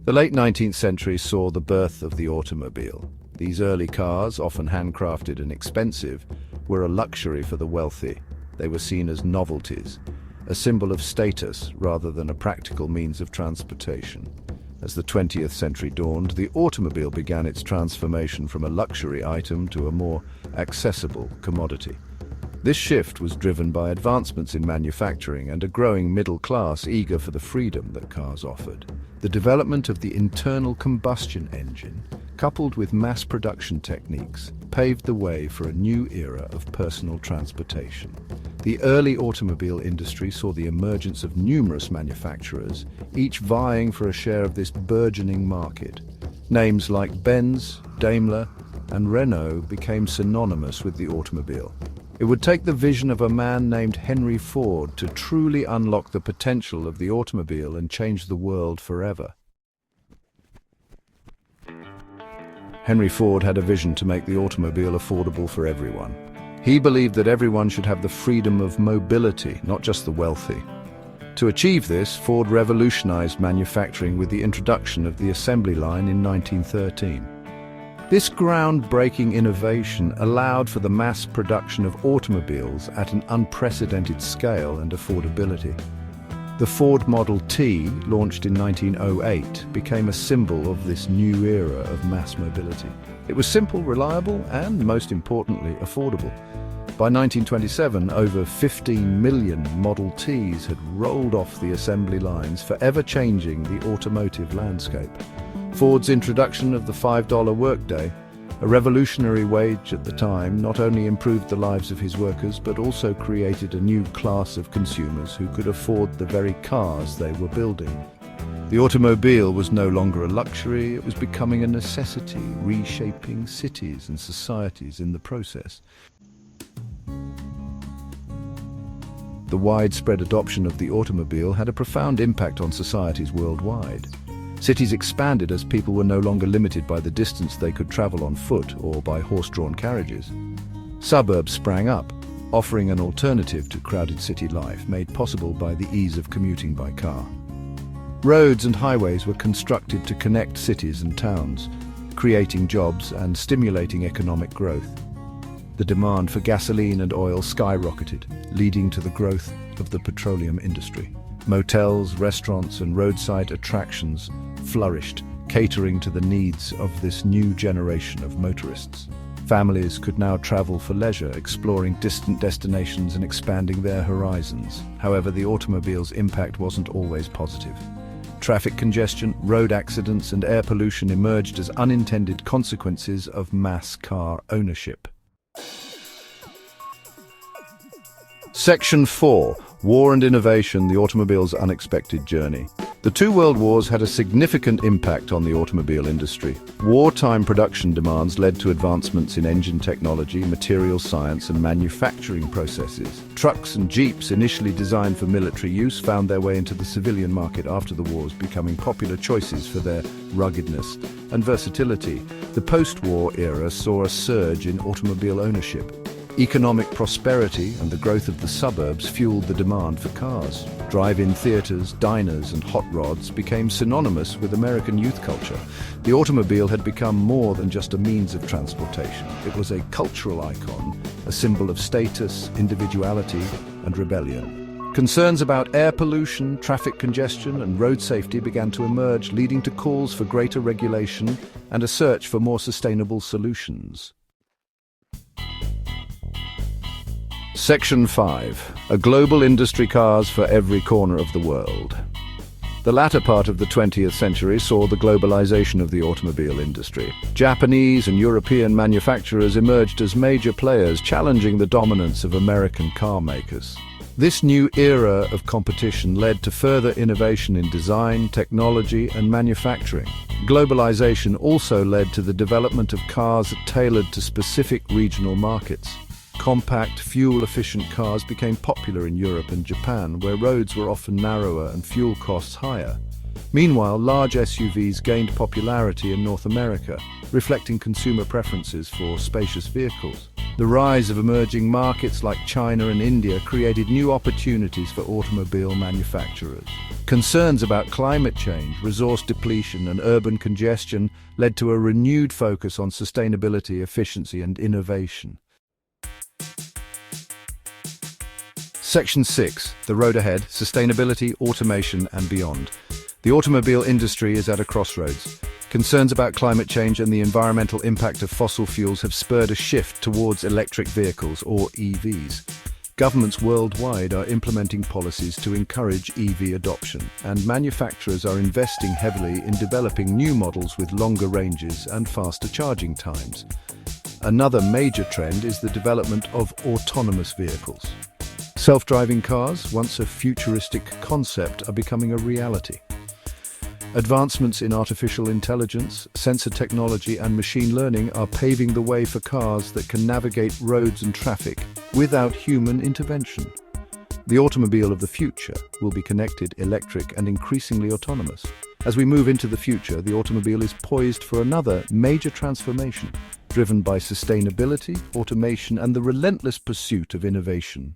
The late 19th century saw the birth of the automobile. These early cars, often handcrafted and expensive, were a luxury for the wealthy. They were seen as novelties, a symbol of status rather than a practical means of transportation. As the 20th century dawned, the automobile began its transformation from a luxury item to a more accessible commodity. This shift was driven by advancements in manufacturing and a growing middle class eager for the freedom that cars offered. The development of the internal combustion engine, coupled with mass production techniques, paved the way for a new era of personal transportation. The early automobile industry saw the emergence of numerous manufacturers, each vying for a share of this burgeoning market. Names like Benz, Daimler, and Renault became synonymous with the automobile. It would take the vision of a man named Henry Ford to truly unlock the potential of the automobile and change the world forever. Henry Ford had a vision to make the automobile affordable for everyone. He believed that everyone should have the freedom of mobility, not just the wealthy. To achieve this, Ford revolutionized manufacturing with the introduction of the assembly line in 1913. This groundbreaking innovation allowed for the mass production of automobiles at an unprecedented scale and affordability. The Ford Model T, launched in 1908, became a symbol of this new era of mass mobility. It was simple, reliable, and, most importantly, affordable. By 1927, over 15 million Model Ts had rolled off the assembly lines, forever changing the automotive landscape. Ford's introduction of the $5 workday, a revolutionary wage at the time, not only improved the lives of his workers but also created a new class of consumers who could afford the very cars they were building. The automobile was no longer a luxury, it was becoming a necessity, reshaping cities and societies in the process. The widespread adoption of the automobile had a profound impact on societies worldwide. Cities expanded as people were no longer limited by the distance they could travel on foot or by horse-drawn carriages. Suburbs sprang up, offering an alternative to crowded city life, made possible by the ease of commuting by car. Roads and highways were constructed to connect cities and towns, creating jobs and stimulating economic growth. The demand for gasoline and oil skyrocketed, leading to the growth of the petroleum industry. Motels, restaurants, and roadside attractions flourished, catering to the needs of this new generation of motorists. Families could now travel for leisure, exploring distant destinations and expanding their horizons. However, the automobile's impact wasn't always positive. Traffic congestion, road accidents, and air pollution emerged as unintended consequences of mass car ownership. Section 4. War and Innovation, the Automobile's Unexpected Journey. The two world wars had a significant impact on the automobile industry. Wartime production demands led to advancements in engine technology, material science, and manufacturing processes. Trucks and jeeps, initially designed for military use, found their way into the civilian market after the wars, becoming popular choices for their ruggedness and versatility. The post-war era saw a surge in automobile ownership. Economic prosperity and the growth of the suburbs fueled the demand for cars. Drive-in theaters, diners, and hot rods became synonymous with American youth culture. The automobile had become more than just a means of transportation. It was a cultural icon, a symbol of status, individuality, and rebellion. Concerns about air pollution, traffic congestion, and road safety began to emerge, leading to calls for greater regulation and a search for more sustainable solutions. Section 5. A global industry, cars for every corner of the world. The latter part of the 20th century saw the globalization of the automobile industry. Japanese and European manufacturers emerged as major players, challenging the dominance of American car makers. This new era of competition led to further innovation in design, technology, and manufacturing. Globalization also led to the development of cars tailored to specific regional markets. Compact, fuel-efficient cars became popular in Europe and Japan, where roads were often narrower and fuel costs higher. Meanwhile, large SUVs gained popularity in North America, reflecting consumer preferences for spacious vehicles. The rise of emerging markets like China and India created new opportunities for automobile manufacturers. Concerns about climate change, resource depletion, and urban congestion led to a renewed focus on sustainability, efficiency, and innovation. Section 6. The road ahead: sustainability, automation, and beyond. The automobile industry is at a crossroads. Concerns about climate change and the environmental impact of fossil fuels have spurred a shift towards electric vehicles, or EVs. Governments worldwide are implementing policies to encourage EV adoption, and manufacturers are investing heavily in developing new models with longer ranges and faster charging times. Another major trend is the development of autonomous vehicles. Self-driving cars, once a futuristic concept, are becoming a reality. Advancements in artificial intelligence, sensor technology, and machine learning are paving the way for cars that can navigate roads and traffic without human intervention. The automobile of the future will be connected, electric, and increasingly autonomous. As we move into the future, the automobile is poised for another major transformation, driven by sustainability, automation, and the relentless pursuit of innovation.